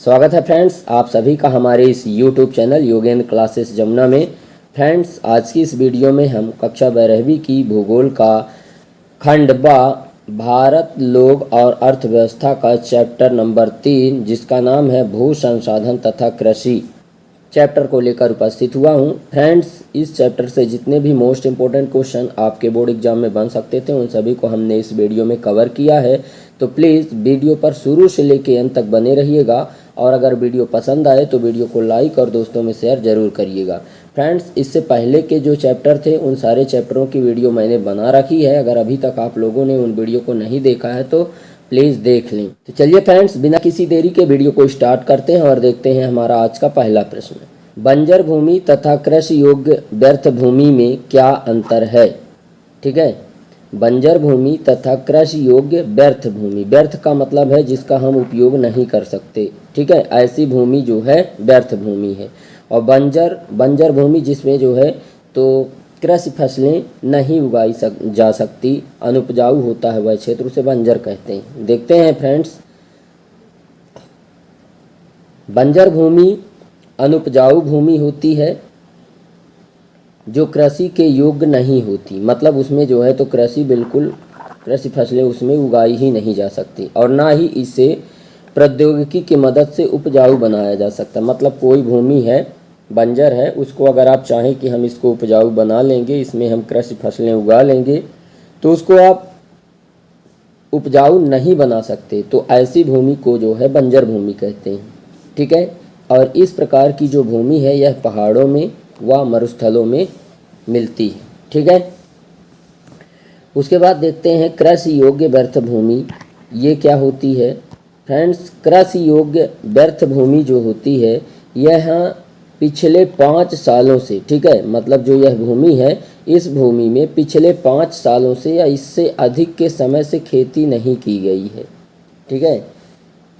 स्वागत है फ्रेंड्स आप सभी का हमारे इस YouTube channel Yogendra classes Jamuna में। फ्रेंड्स आज की इस वीडियो में हम कक्षा 12वीं की भूगोल का खंड बा भारत लोग और अर्थव्यवस्था का चैप्टर नंबर 3 जिसका नाम है भू संसाधन तथा कृषि चैप्टर को लेकर उपस्थित हुआ हूं। फ्रेंड्स इस चैप्टर से जितने भी मोस्ट इम्पोर्टेंट क्वेश्चन आपके बोर्ड एग्जाम में बन सकते थे उन सभी को हमने इस वीडियो में कवर किया है, तो प्लीज़ वीडियो पर शुरू से लेकर अंत तक बने रहिएगा। और अगर वीडियो पसंद आए तो वीडियो को लाइक और दोस्तों में शेयर ज़रूर करिएगा। फ्रेंड्स इससे पहले के जो चैप्टर थे उन सारे चैप्टरों की वीडियो मैंने बना रखी है, अगर अभी तक आप लोगों ने उन वीडियो को नहीं देखा है तो प्लीज़ देख लें। तो चलिए फ्रेंड्स बिना किसी देरी के वीडियो को स्टार्ट करते हैं और देखते हैं हमारा आज का पहला प्रश्न। बंजर भूमि तथा कृषि योग्य व्यर्थ भूमि में क्या अंतर है? ठीक है, बंजर भूमि तथा कृषि योग्य व्यर्थ भूमि। व्यर्थ का मतलब है जिसका हम उपयोग नहीं कर सकते, ठीक है, ऐसी भूमि जो है व्यर्थ भूमि है। और बंजर भूमि जिसमें जो है तो कृषि फसलें नहीं उगाई जा सकती, अनुपजाऊ होता है वह क्षेत्र, उसे बंजर कहते हैं। देखते हैं फ्रेंड्स, बंजर भूमि अनुपजाऊ भूमि होती है जो कृषि के योग्य नहीं होती, मतलब उसमें जो है तो कृषि फसलें उसमें उगाई ही नहीं जा सकती और ना ही इसे प्रौद्योगिकी की मदद से उपजाऊ बनाया जा सकता। मतलब कोई भूमि है बंजर है, उसको अगर आप चाहें कि हम इसको उपजाऊ बना लेंगे, इसमें हम कृषि फसलें उगा लेंगे, तो उसको आप उपजाऊ नहीं बना सकते, तो ऐसी भूमि को जो है बंजर भूमि कहते हैं। ठीक है, और इस प्रकार की जो भूमि है यह पहाड़ों में व मरुस्थलों में मिलती है। ठीक है, उसके बाद देखते हैं कृषि योग्य व्यर्थ भूमि, ये क्या होती है? फ्रेंड्स कृषि योग्य व्यर्थ भूमि जो होती है यह पिछले 5 सालों से, ठीक है, मतलब जो यह भूमि है इस भूमि में पिछले 5 सालों से या इससे अधिक के समय से खेती नहीं की गई है। ठीक है,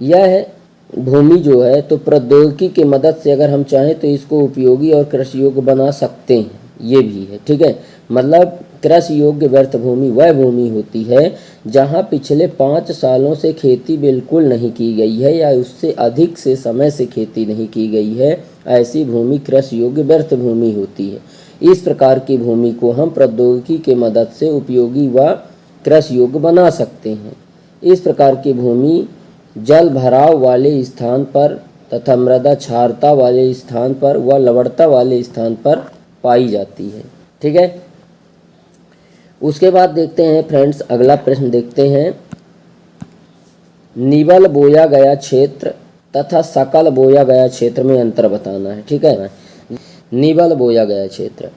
यह भूमि जो है तो प्रौद्योगिकी की मदद से अगर हम चाहें तो इसको उपयोगी और कृषि योग्य बना सकते हैं, ये भी है। ठीक है, मतलब कृषि योग्य व्यर्थ भूमि वह भूमि होती है जहां पिछले 5 सालों से खेती बिल्कुल नहीं की गई है या उससे अधिक से समय से खेती नहीं की गई है, ऐसी भूमि कृषि योग्य व्यर्थ भूमि होती है। इस प्रकार की भूमि को हम प्रौद्योगिकी की मदद से उपयोगी व कृषि योग्य बना सकते हैं। इस प्रकार की भूमि जल भराव वाले स्थान पर तथा मृदा क्षारता वाले स्थान पर व लवणता वाले स्थान पर पाई जाती है। ठीक है, उसके बाद देखते हैं फ्रेंड्स अगला प्रश्न देखते हैं, निवल बोया गया क्षेत्र तथा सकल बोया गया क्षेत्र में अंतर बताना है। ठीक है, निवल बोया गया क्षेत्र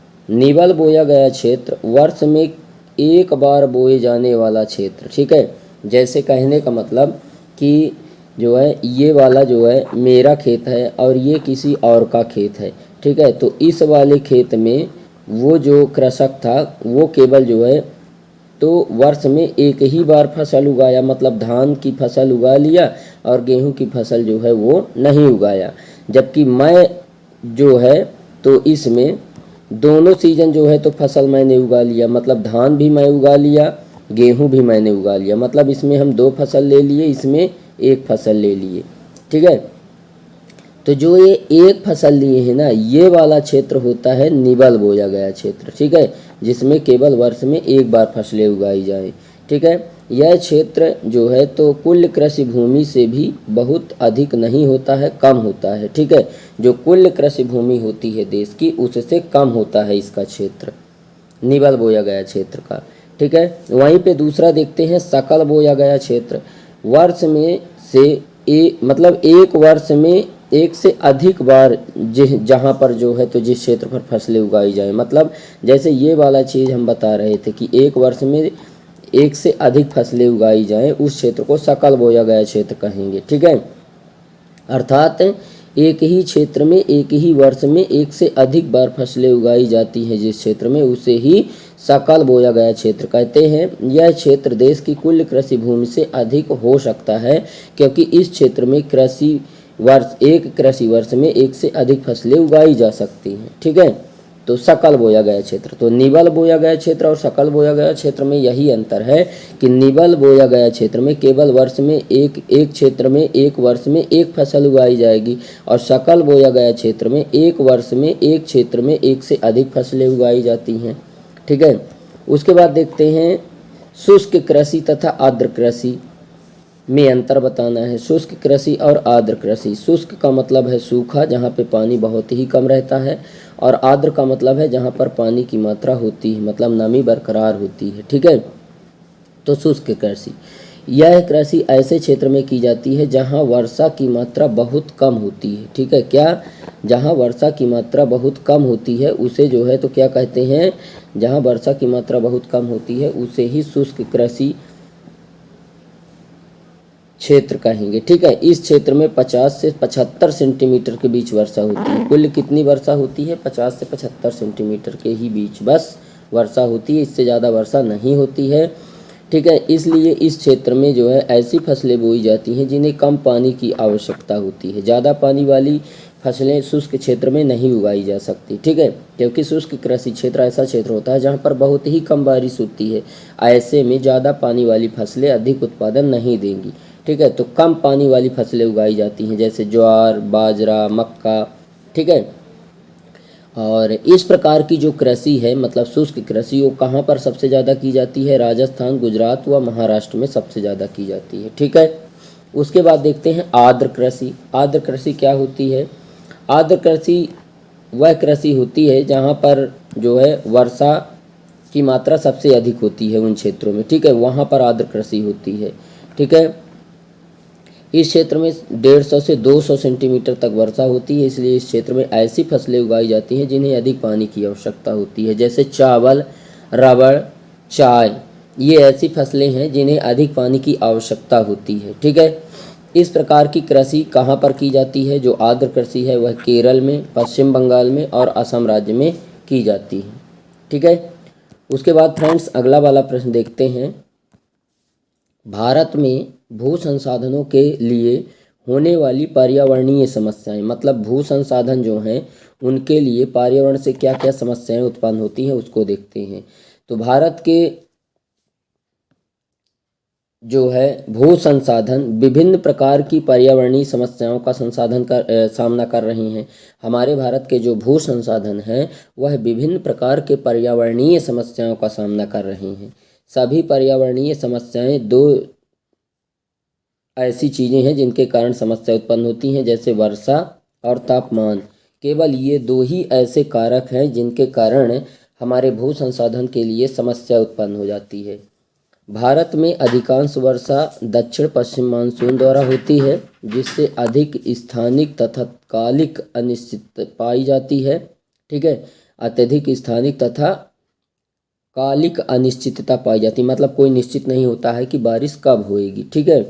वर्ष में एक बार बोए जाने वाला क्षेत्र। ठीक है, जैसे कहने का मतलब कि जो है ये वाला जो है मेरा खेत है और ये किसी और का खेत है। ठीक है, तो इस वाले खेत में वो जो कृषक था वो केवल जो है तो वर्ष में एक ही बार फसल उगाया, मतलब धान की फसल उगा लिया और गेहूं की फसल जो है वो नहीं उगाया। जबकि मैं जो है तो इसमें दोनों सीजन जो है तो फसल मैंने उगा लिया, मतलब धान भी मैं उगा लिया, गेहूं भी मैंने उगा लिया, मतलब इसमें हम 2 फसल ले लिए, इसमें 1 फसल ले लिए। ठीक है, तो जो ये 1 फसल लिए हैं ना, ये वाला क्षेत्र होता है निवल बोया गया क्षेत्र। ठीक है, जिसमें केवल वर्ष में 1 बार फसलें उगाई जाए। ठीक है, यह क्षेत्र जो है तो कुल कृषि भूमि से भी बहुत अधिक नहीं होता है, कम होता है। ठीक है, जो कुल कृषि भूमि होती है देश की उससे कम होता है इसका क्षेत्र, निवल बोया गया क्षेत्र का। ठीक है, वहीं पे दूसरा देखते हैं सकल बोया गया क्षेत्र, वर्ष में से मतलब एक वर्ष में 1 से अधिक बार जहाँ पर जो है तो जिस क्षेत्र पर फसलें उगाई जाए, मतलब जैसे ये वाला चीज़ हम बता रहे थे कि एक वर्ष में 1 से अधिक फसलें उगाई जाएं, उस क्षेत्र को सकल बोया गया क्षेत्र कहेंगे। ठीक है, अर्थात एक ही क्षेत्र में एक ही वर्ष में 1 से अधिक बार फसलें उगाई जाती हैं जिस क्षेत्र में, उसे ही सकल बोया गया क्षेत्र कहते हैं। यह क्षेत्र देश की कुल कृषि भूमि से अधिक हो सकता है क्योंकि इस क्षेत्र में एक कृषि वर्ष में 1 से अधिक फसलें उगाई जा सकती हैं। ठीक है, तो सकल बोया गया क्षेत्र। तो निबल बोया गया क्षेत्र और सकल बोया गया क्षेत्र में यही अंतर है कि निबल बोया गया क्षेत्र में केवल वर्ष में एक क्षेत्र में एक वर्ष में एक फसल उगाई जाएगी, और सकल बोया गया क्षेत्र में एक वर्ष में एक क्षेत्र में एक से अधिक फसलें उगाई जाती हैं। ठीक है, उसके बाद देखते हैं शुष्क कृषि तथा आर्द्र कृषि में अंतर बताना है। शुष्क कृषि और आर्द्र कृषि। शुष्क का मतलब है सूखा, जहाँ पे पानी बहुत ही कम रहता है, और आर्द्र का मतलब है जहाँ पर पानी की मात्रा होती है, मतलब नमी बरकरार होती है। ठीक है, तो शुष्क कृषि, यह कृषि ऐसे क्षेत्र में की जाती है जहाँ वर्षा की मात्रा बहुत कम होती है। ठीक है, क्या, जहाँ वर्षा की मात्रा बहुत कम होती है उसे जो है तो क्या कहते हैं, जहाँ वर्षा की मात्रा बहुत कम होती है उसे ही शुष्क कृषि क्षेत्र कहेंगे। ठीक है, इस क्षेत्र में 50 से 75 सेंटीमीटर के बीच वर्षा होती है। कुल कितनी वर्षा होती है, 50 से 75 सेंटीमीटर के ही बीच बस वर्षा होती है, इससे ज़्यादा वर्षा नहीं होती है। ठीक है, इसलिए इस क्षेत्र में जो है ऐसी फसलें बोई जाती हैं जिन्हें कम पानी की आवश्यकता होती है। ज़्यादा पानी वाली फसलें शुष्क क्षेत्र में नहीं उगाई जा सकती। ठीक है, क्योंकि शुष्क कृषि क्षेत्र ऐसा क्षेत्र होता है जहाँ पर बहुत ही कम बारिश होती है। ऐसे में ज़्यादा पानी वाली फसलें अधिक उत्पादन नहीं देंगी। ठीक है, तो कम पानी वाली फसलें उगाई जाती हैं जैसे ज्वार, बाजरा, मक्का। ठीक है, और इस प्रकार की जो कृषि है मतलब शुष्क कृषि, वो कहाँ पर सबसे ज़्यादा की जाती है, राजस्थान, गुजरात व महाराष्ट्र में सबसे ज़्यादा की जाती है। ठीक है, उसके बाद देखते हैं आर्द्र कृषि। आर्द्र कृषि क्या होती है, आर्द्र कृषि वह कृषि होती है जहाँ पर जो है वर्षा की मात्रा सबसे अधिक होती है उन क्षेत्रों में। ठीक है, वहाँ पर आर्द्र कृषि होती है। ठीक है, इस क्षेत्र में 150 से 200 सेंटीमीटर तक वर्षा होती है, इसलिए इस क्षेत्र में ऐसी फसलें उगाई जाती हैं जिन्हें अधिक पानी की आवश्यकता होती है, जैसे चावल, रबड़, चाय। ये ऐसी फसलें हैं जिन्हें अधिक पानी की आवश्यकता होती है। ठीक है, इस प्रकार की कृषि कहाँ पर की जाती है, जो आर्द्र कृषि है वह केरल में, पश्चिम बंगाल में और असम राज्य में की जाती है। ठीक है, उसके बाद फ्रेंड्स अगला वाला प्रश्न देखते हैं। भारत में भू संसाधनों के लिए होने वाली पर्यावरणीय समस्याएं, मतलब भू संसाधन जो हैं उनके लिए पर्यावरण से क्या क्या समस्याएं उत्पन्न होती हैं उसको देखते हैं। तो भारत के जो है भू संसाधन विभिन्न प्रकार की पर्यावरणीय समस्याओं का सामना कर रहे हैं। हमारे भारत के जो भू संसाधन हैं वह विभिन्न प्रकार के पर्यावरणीय समस्याओं का सामना कर रहे हैं। सभी पर्यावरणीय समस्याएं दो ऐसी चीज़ें हैं जिनके कारण समस्या उत्पन्न होती हैं, जैसे वर्षा और तापमान। केवल ये दो ही ऐसे कारक हैं जिनके कारण हमारे भू संसाधन के लिए समस्या उत्पन्न हो जाती है। भारत में अधिकांश वर्षा दक्षिण पश्चिम मानसून द्वारा होती है, जिससे अधिक स्थानिक तथा कालिक अनिश्चितता पाई जाती है। ठीक है, अत्यधिक स्थानिक तथा कालिक अनिश्चितता पाई जाती है, मतलब कोई निश्चित नहीं होता है कि बारिश कब होएगी। ठीक है,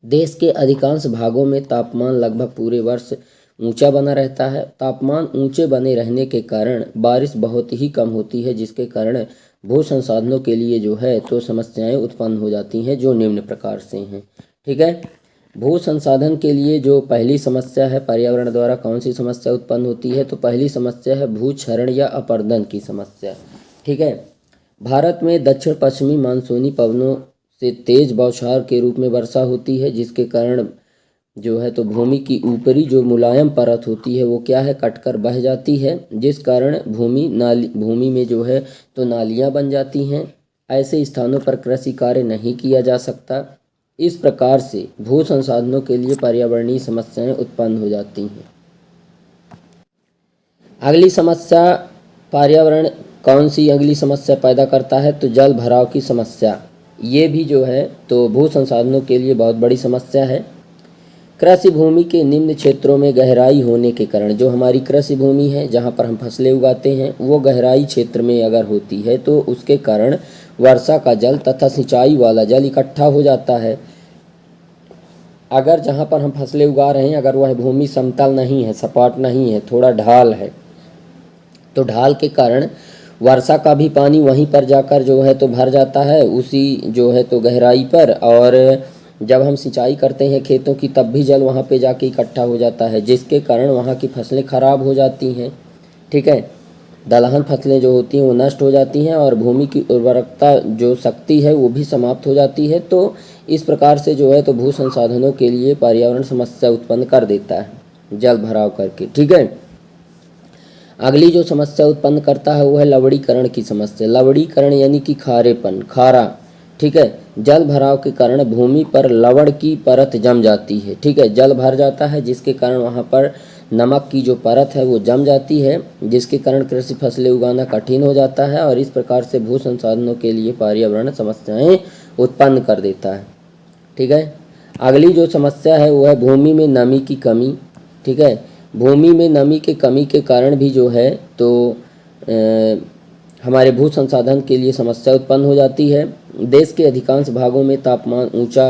देश के अधिकांश भागों में तापमान लगभग पूरे वर्ष ऊंचा बना रहता है। तापमान ऊंचे बने रहने के कारण बारिश बहुत ही कम होती है, जिसके कारण भू संसाधनों के लिए जो है तो समस्याएं उत्पन्न हो जाती हैं, जो निम्न प्रकार से हैं। ठीक है, भू संसाधन के लिए जो पहली समस्या है, पर्यावरण द्वारा कौन सी समस्या उत्पन्न होती है, तो पहली समस्या है भू क्षरण या अपरदन की समस्या। ठीक है, भारत में दक्षिण पश्चिमी मानसूनी पवनों से तेज बौछार के रूप में वर्षा होती है, जिसके कारण जो है तो भूमि की ऊपरी जो मुलायम परत होती है वो क्या है, कटकर बह जाती है, जिस कारण भूमि में जो है तो नालियाँ बन जाती हैं। ऐसे स्थानों पर कृषि कार्य नहीं किया जा सकता। इस प्रकार से भू संसाधनों के लिए पर्यावरणीय समस्याएं उत्पन्न हो जाती हैं। अगली समस्या, पर्यावरण कौन सी अगली समस्या पैदा करता है, तो जल भराव की समस्या। ये भी जो है तो भू संसाधनों के लिए बहुत बड़ी समस्या है। कृषि भूमि के निम्न क्षेत्रों में गहराई होने के कारण, जो हमारी कृषि भूमि है जहाँ पर हम फसलें उगाते हैं वो गहराई क्षेत्र में अगर होती है तो उसके कारण वर्षा का जल तथा सिंचाई वाला जल इकट्ठा हो जाता है। अगर जहाँ पर हम फसलें उगा रहे हैं अगर वह भूमि समतल नहीं है, सपाट नहीं है, थोड़ा ढाल है, तो ढाल के कारण वर्षा का भी पानी वहीं पर जाकर जो है तो भर जाता है उसी जो है तो गहराई पर, और जब हम सिंचाई करते हैं खेतों की तब भी जल वहाँ पे जाके इकट्ठा हो जाता है, जिसके कारण वहाँ की फसलें खराब हो जाती हैं। ठीक है, दलहन फसलें जो होती हैं वो नष्ट हो जाती हैं और भूमि की उर्वरकता जो शक्ति है वो भी समाप्त हो जाती है। तो इस प्रकार से जो है तो भू संसाधनों के लिए पर्यावरण समस्या उत्पन्न कर देता है जल भराव करके। ठीक है, अगली जो समस्या उत्पन्न करता है वो है लवणीकरण की समस्या। लवणीकरण यानी कि खारेपन, खारा। ठीक है, जल भराव के कारण भूमि पर लवण की परत जम जाती है। ठीक है, जल भर जाता है जिसके कारण वहाँ पर नमक की जो परत है वो जम जाती है, जिसके कारण कृषि फसलें उगाना कठिन हो जाता है और इस प्रकार से भू संसाधनों के लिए पर्यावरण समस्याएं उत्पन्न कर देता है। ठीक है, अगली जो समस्या है वो है भूमि में नमी की कमी। ठीक है, भूमि में नमी के कमी के कारण भी जो है तो हमारे भू संसाधन के लिए समस्या उत्पन्न हो जाती है। देश के अधिकांश भागों में तापमान ऊंचा,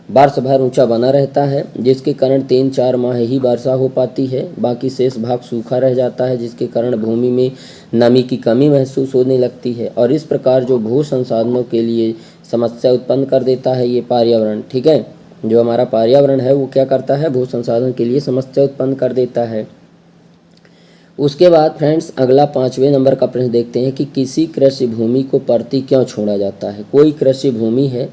वर्ष भर ऊंचा बना रहता है, जिसके कारण 3-4 माह ही वर्षा हो पाती है, बाकी शेष भाग सूखा रह जाता है, जिसके कारण भूमि में नमी की कमी महसूस होने लगती है और इस प्रकार जो भू संसाधनों के लिए समस्या उत्पन्न कर देता है ये पर्यावरण। ठीक है, जो हमारा पर्यावरण है वो क्या करता है, भू संसाधन के लिए समस्या उत्पन्न कर देता है। उसके बाद फ्रेंड्स अगला 5वें नंबर का प्रश्न देखते हैं कि किसी कृषि भूमि को परती क्यों छोड़ा जाता है। कोई कृषि भूमि है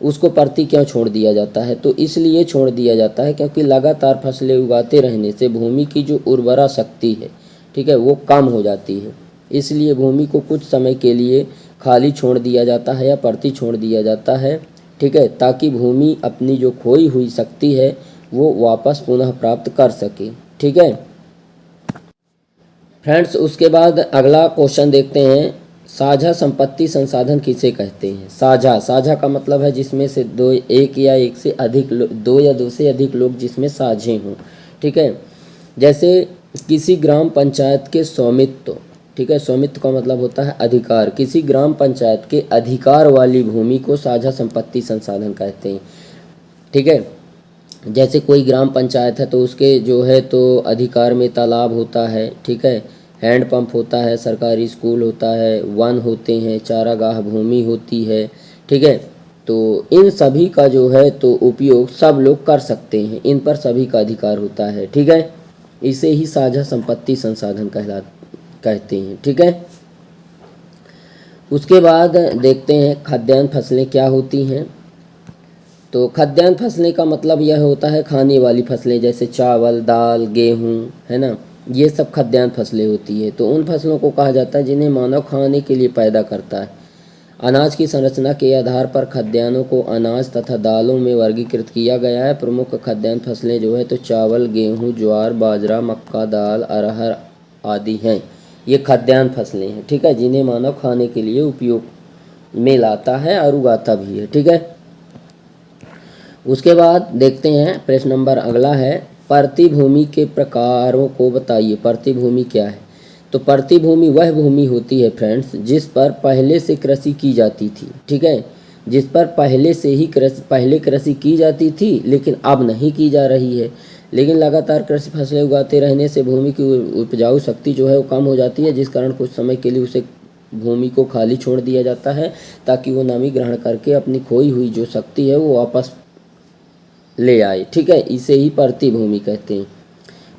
उसको परती क्यों छोड़ दिया जाता है, तो इसलिए छोड़ दिया जाता है क्योंकि लगातार फसलें उगाते रहने से भूमि की जो उर्वरा शक्ति है, ठीक है, वो कम हो जाती है। इसलिए भूमि को कुछ समय के लिए खाली छोड़ दिया जाता है या परती छोड़ दिया जाता है। ठीक है, ताकि भूमि अपनी जो खोई हुई शक्ति है वो वापस पुनः प्राप्त कर सके। ठीक है फ्रेंड्स, उसके बाद अगला क्वेश्चन देखते हैं, साझा संपत्ति संसाधन किसे कहते हैं। साझा, साझा का मतलब है जिसमें से दो, एक या एक से अधिक, दो या दो से अधिक लोग जिसमें साझे हों। ठीक है, जैसे किसी ग्राम पंचायत के स्वामित्व। ठीक है, स्वामित्व का मतलब होता है अधिकार। किसी ग्राम पंचायत के अधिकार वाली भूमि को साझा संपत्ति संसाधन कहते हैं। ठीक है, जैसे कोई ग्राम पंचायत है तो उसके जो है तो अधिकार में तालाब होता है। ठीक है, हैंडपंप होता है, सरकारी स्कूल होता है, वन होते हैं, चारागाह भूमि होती है। ठीक है, तो इन सभी का जो है तो उपयोग सब लोग कर सकते हैं, इन पर सभी का अधिकार होता है। ठीक है, इसे ही साझा संपत्ति संसाधन कहते हैं। ठीक है, उसके बाद देखते हैं खाद्यान्न फसलें क्या होती हैं। तो खाद्यान्न फसलें का मतलब यह होता है खाने वाली फसलें, जैसे चावल, दाल, गेहूँ, है ना, ये सब खाद्यान्न फसलें होती है। तो उन फसलों को कहा जाता है जिन्हें मानव खाने के लिए पैदा करता है। अनाज की संरचना के आधार पर खाद्यान्नों को अनाज तथा दालों में वर्गीकृत किया गया है। प्रमुख खाद्यान्न फसलें जो है तो चावल, गेहूँ, ज्वार, बाजरा, मक्का, दाल, अरहर आदि हैं। ये खाद्यान्न फसलें हैं। ठीक है, जिन्हें मानव खाने के लिए उपयोग में लाता है और उगाता भी है। ठीक है, उसके बाद देखते हैं प्रश्न नंबर अगला है, परती भूमि के प्रकारों को बताइए। परती भूमि क्या है, तो परती भूमि वह भूमि होती है फ्रेंड्स जिस पर पहले से कृषि की जाती थी। ठीक है, जिस पर पहले कृषि की जाती थी लेकिन अब नहीं की जा रही है। लेकिन लगातार कृषि फसलें उगाते रहने से भूमि की उपजाऊ शक्ति जो है वो कम हो जाती है, जिस कारण कुछ समय के लिए उसे भूमि को खाली छोड़ दिया जाता है ताकि वो नमी ग्रहण करके अपनी खोई हुई जो शक्ति है वो वापस ले आए। ठीक है, इसे ही परती भूमि कहते हैं।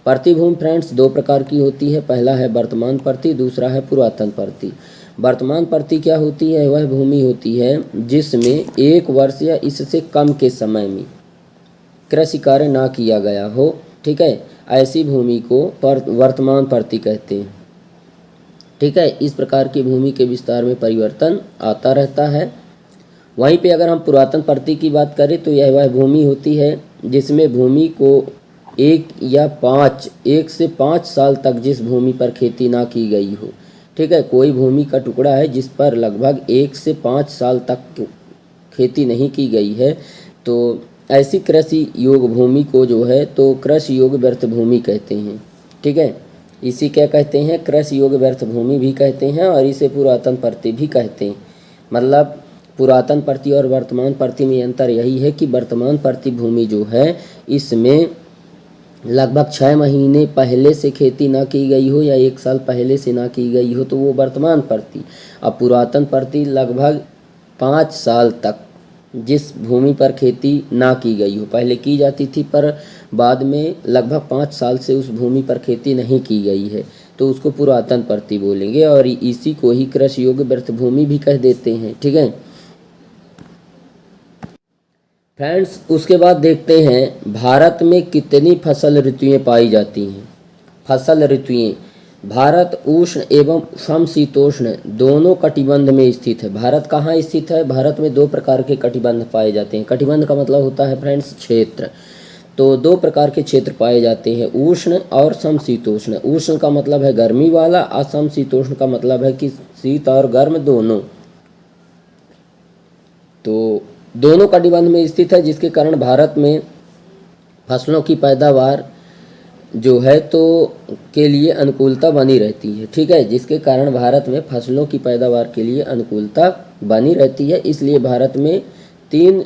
परती भूमि फ्रेंड्स दो प्रकार की होती है, पहला है वर्तमान परती, दूसरा है पुरातन परती। वर्तमान परती क्या होती है, वह भूमि होती है जिसमें 1 वर्ष या इससे कम के समय में कृषि कार्य ना किया गया हो। ठीक है, ऐसी भूमि को वर्तमान परती कहते हैं। ठीक है, इस प्रकार की भूमि के विस्तार में परिवर्तन आता रहता है। वहीं पे अगर हम पुरातन परती की बात करें तो यह वह भूमि होती है जिसमें भूमि को 1 से 5 साल तक जिस भूमि पर खेती ना की गई हो। ठीक है, कोई भूमि का टुकड़ा है जिस पर लगभग 1 से 5 साल तक खेती नहीं की गई है, तो ऐसी कृषि योग भूमि को जो है तो कृषि योग व्यर्थ भूमि कहते हैं। ठीक है, इसी क्या कहते हैं, कृषि योग व्यर्थ भूमि भी कहते हैं और इसे पुरातन परती भी कहते हैं। मतलब पुरातन परती और वर्तमान परती में अंतर यही है कि वर्तमान परती भूमि जो है इसमें लगभग 6 महीने पहले से खेती ना की गई हो या 1 साल पहले से ना की गई हो तो वो वर्तमान परती। अब पुरातन परती लगभग 5 साल तक जिस भूमि पर खेती ना की गई हो, पहले की जाती थी पर बाद में लगभग 5 साल से उस भूमि पर खेती नहीं की गई है, तो उसको पुरातन परती बोलेंगे, और इसी को ही कृषि योग्य व्यर्थ भूमि भी कह देते हैं। ठीक है फ्रेंड्स, उसके बाद देखते हैं भारत में कितनी फसल ऋतुएं पाई जाती हैं। फसल ऋतुएं, भारत उष्ण एवं समशीतोष्ण दोनों कटिबंध में स्थित है। भारत कहाँ स्थित है? भारत में दो प्रकार के कटिबंध पाए जाते हैं। कटिबंध का मतलब होता है फ्रेंड्स क्षेत्र। तो दो प्रकार के क्षेत्र पाए जाते हैं, उष्ण और समशीतोष्ण। उष्ण का मतलब है गर्मी वाला, और समशीतोष्ण का मतलब है कि शीत और गर्म दोनों। तो दोनों कटिबंध में स्थित है, जिसके कारण भारत में फसलों की पैदावार जो है तो के लिए अनुकूलता बनी रहती है। ठीक है, जिसके कारण भारत में फसलों की पैदावार के लिए अनुकूलता बनी रहती है। इसलिए भारत में 3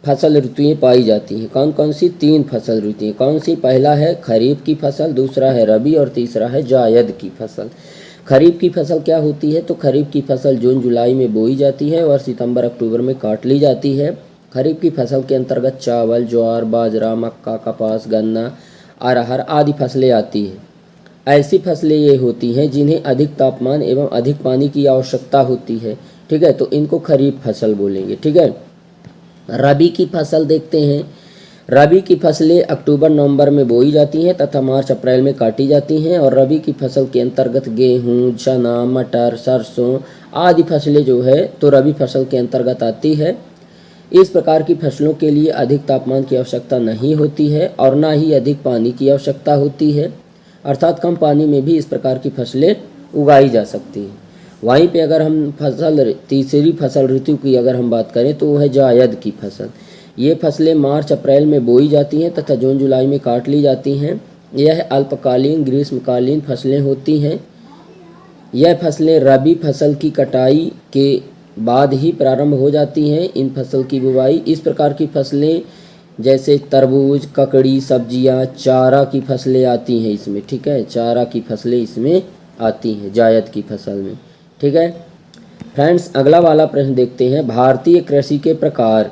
फसल ऋतुएं पाई जाती हैं। कौन कौन सी? 3 फसल ऋतुएं। कौन सी? पहला है खरीफ की फसल, दूसरा है रबी, और तीसरा है जायद की फसल। खरीफ की फसल क्या होती है? तो खरीफ की फसल जून जुलाई में बोई जाती है और सितंबर अक्टूबर में काट ली जाती है। खरीफ की फसल के अंतर्गत चावल, ज्वार, बाजरा, मक्का, कपास, गन्ना, अरहर आदि फसलें आती हैं। ऐसी फसलें ये होती हैं जिन्हें अधिक तापमान एवं अधिक पानी की आवश्यकता होती है। ठीक है, तो इनको खरीफ फसल बोलेंगे। ठीक है, रबी की फसल देखते हैं। रबी की फसलें अक्टूबर नवंबर में बोई जाती हैं तथा मार्च अप्रैल में काटी जाती हैं, और रबी की फसल के अंतर्गत गेहूँ, चना, मटर, सरसों आदि फसलें जो है तो रबी फसल के अंतर्गत आती है। इस प्रकार की फसलों के लिए अधिक तापमान की आवश्यकता नहीं होती है और ना ही अधिक पानी की आवश्यकता होती है, अर्थात कम पानी में भी इस प्रकार की फसलें उगाई जा सकती हैं। वहीं पे अगर हम तीसरी फसल ऋतु की अगर हम बात करें तो वो है जायद की फसल। ये फसलें मार्च अप्रैल में बोई जाती हैं तथा जून जुलाई में काट ली जाती हैं। यह अल्पकालीन ग्रीष्मकालीन फसलें होती हैं। यह फसलें रबी फसल की कटाई के बाद ही प्रारंभ हो जाती हैं। इन फसल की बुवाई, इस प्रकार की फसलें जैसे तरबूज, ककड़ी, सब्जियां, चारा की फसलें आती हैं इसमें। ठीक है, चारा की फसलें इसमें आती हैं जायद की फसल में। ठीक है फ्रेंड्स, अगला वाला प्रश्न देखते हैं। भारतीय कृषि के प्रकार।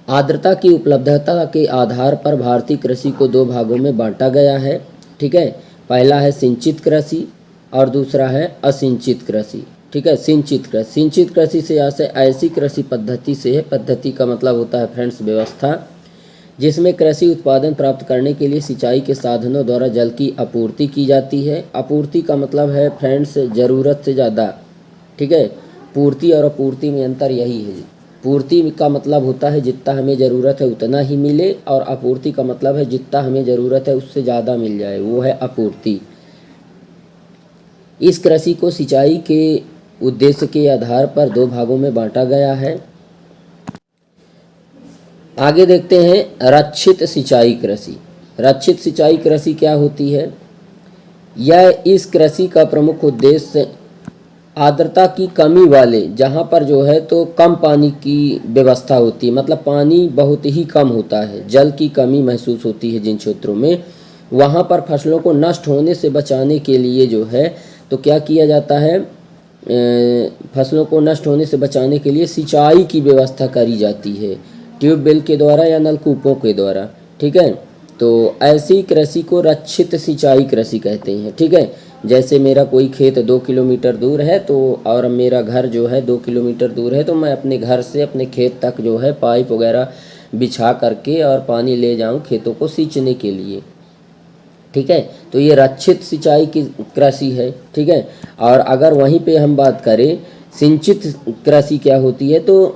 आर्द्रता की उपलब्धता के आधार पर भारतीय कृषि को 2 भागों में बांटा गया है। ठीक है, पहला है सिंचित कृषि और दूसरा है असिंचित कृषि। ठीक है, सिंचित कृषि। सिंचित कृषि से ऐसी कृषि पद्धति से है। पद्धति का मतलब होता है फ्रेंड्स व्यवस्था, जिसमें कृषि उत्पादन प्राप्त करने के लिए सिंचाई के साधनों द्वारा जल की आपूर्ति की जाती है। आपूर्ति का मतलब है फ्रेंड्स ज़रूरत से ज़्यादा। ठीक है, पूर्ति और आपूर्ति में अंतर यही है। पूर्ति का मतलब होता है जितना हमें ज़रूरत है उतना ही मिले, और आपूर्ति का मतलब है जितना हमें ज़रूरत है उससे ज़्यादा मिल जाए, वो है आपूर्ति। इस कृषि को सिंचाई के उद्देश्य के आधार पर 2 भागों में बांटा गया है। आगे देखते हैं रक्षित सिंचाई कृषि। रक्षित सिंचाई कृषि क्या होती है? यह इस कृषि का प्रमुख उद्देश्य आर्द्रता की कमी वाले, जहाँ पर जो है तो कम पानी की व्यवस्था होती है, मतलब पानी बहुत ही कम होता है, जल की कमी महसूस होती है जिन क्षेत्रों में, वहाँ पर फसलों को नष्ट होने से बचाने के लिए जो है तो क्या किया जाता है, फसलों को नष्ट होने से बचाने के लिए सिंचाई की व्यवस्था करी जाती है, ट्यूबवेल के द्वारा या नलकूपों के द्वारा। ठीक है, तो ऐसी कृषि को रक्षित सिंचाई कृषि कहते हैं। ठीक है, जैसे मेरा कोई खेत 2 किलोमीटर दूर है तो, और मेरा घर जो है 2 किलोमीटर दूर है, तो मैं अपने घर से अपने खेत तक जो है पाइप वगैरह बिछा करके और पानी ले जाऊं खेतों को सींचने के लिए। ठीक है, तो ये रक्षित सिंचाई की कृषि है। ठीक है, और अगर वहीं पे हम बात करें सिंचित कृषि क्या होती है, तो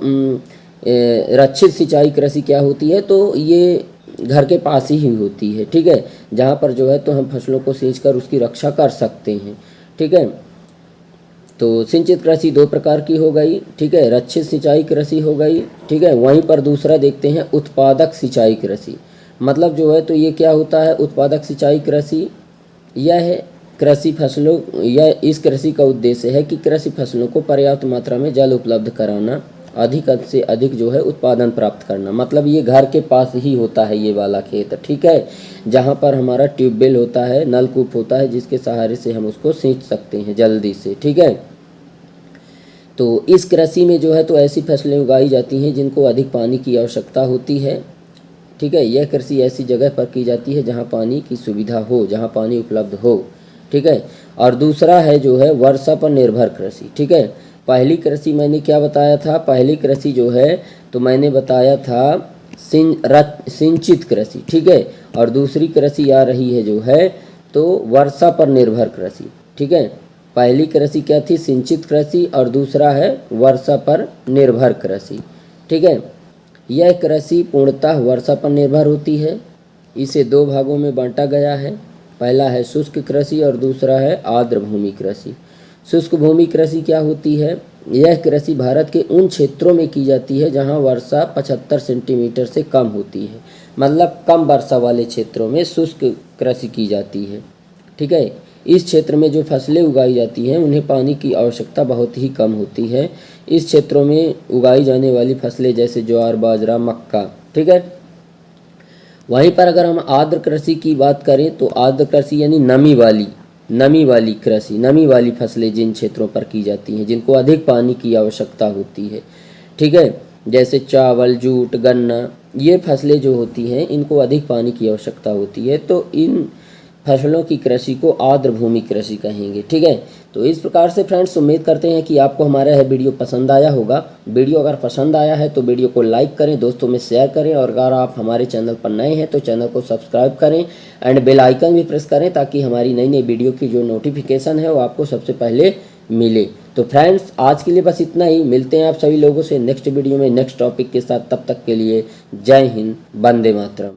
रक्षित सिंचाई कृषि क्या होती है, तो ये घर के पास ही होती है। ठीक है, जहाँ पर जो है तो हम फसलों को सींचकर उसकी रक्षा कर सकते हैं। ठीक है, तो सिंचित कृषि 2 प्रकार की हो गई। ठीक है, रक्षित सिंचाई कृषि हो गई। ठीक है, वहीं पर दूसरा देखते हैं उत्पादक सिंचाई कृषि। मतलब जो है तो ये क्या होता है, उत्पादक सिंचाई कृषि। यह कृषि फसलों या इस कृषि का उद्देश्य है कि कृषि फसलों को पर्याप्त मात्रा में जल उपलब्ध कराना, अधिक से अधिक जो है उत्पादन प्राप्त करना। मतलब ये घर के पास ही होता है ये वाला खेत। ठीक है, जहाँ पर हमारा ट्यूबवेल होता है, नलकूप होता है, जिसके सहारे से हम उसको सींच सकते हैं जल्दी से। ठीक है, तो इस कृषि में जो है तो ऐसी फसलें उगाई जाती हैं जिनको अधिक पानी की आवश्यकता होती है। ठीक है, यह कृषि ऐसी जगह पर की जाती है जहाँ पानी की सुविधा हो, जहाँ पानी उपलब्ध हो। ठीक है। और दूसरा है जो है वर्षा पर निर्भर कृषि, ठीक है। पहली कृषि मैंने क्या बताया था, पहली कृषि जो है तो मैंने बताया था सिंचित कृषि, ठीक है। और दूसरी कृषि आ रही है जो है तो वर्षा पर निर्भर कृषि, ठीक है। पहली कृषि क्या थी, सिंचित कृषि, और दूसरा है वर्षा पर निर्भर कृषि, ठीक है। यह कृषि पूर्णतः वर्षा पर निर्भर होती है। इसे दो भागों में बांटा गया है, पहला है शुष्क कृषि और दूसरा है आर्द्र भूमि कृषि। शुष्क भूमि कृषि क्या होती है, यह कृषि भारत के उन क्षेत्रों में की जाती है जहां वर्षा 75 सेंटीमीटर से कम होती है, मतलब कम वर्षा वाले क्षेत्रों में शुष्क कृषि की जाती है, ठीक है। इस क्षेत्र में जो फसलें उगाई जाती हैं उन्हें पानी की आवश्यकता बहुत ही कम होती है। इस क्षेत्रों में उगाई जाने वाली फसलें जैसे ज्वार, बाजरा, मक्का, ठीक है। वहीं पर अगर हम आर्द्र कृषि की बात करें तो आर्द्र कृषि यानी नमी वाली कृषि, नमी वाली फसलें जिन क्षेत्रों पर की जाती हैं जिनको अधिक पानी की आवश्यकता होती है, ठीक है। जैसे चावल, जूट, गन्ना, ये फसलें जो होती हैं इनको अधिक पानी की आवश्यकता होती है, तो इन फसलों की कृषि को आर्द्र भूमि कृषि कहेंगे, ठीक है। तो इस प्रकार से फ्रेंड्स उम्मीद करते हैं कि आपको हमारा यह वीडियो पसंद आया होगा। वीडियो अगर पसंद आया है तो वीडियो को लाइक करें, दोस्तों में शेयर करें, और अगर आप हमारे चैनल पर नए हैं तो चैनल को सब्सक्राइब करें एंड बेल आइकन भी प्रेस करें ताकि हमारी नई नई वीडियो की जो नोटिफिकेशन है वो आपको सबसे पहले मिले। तो फ्रेंड्स आज के लिए बस इतना ही, मिलते हैं आप सभी लोगों से नेक्स्ट वीडियो में नेक्स्ट टॉपिक के साथ। तब तक के लिए जय हिंद, वंदे मातरम।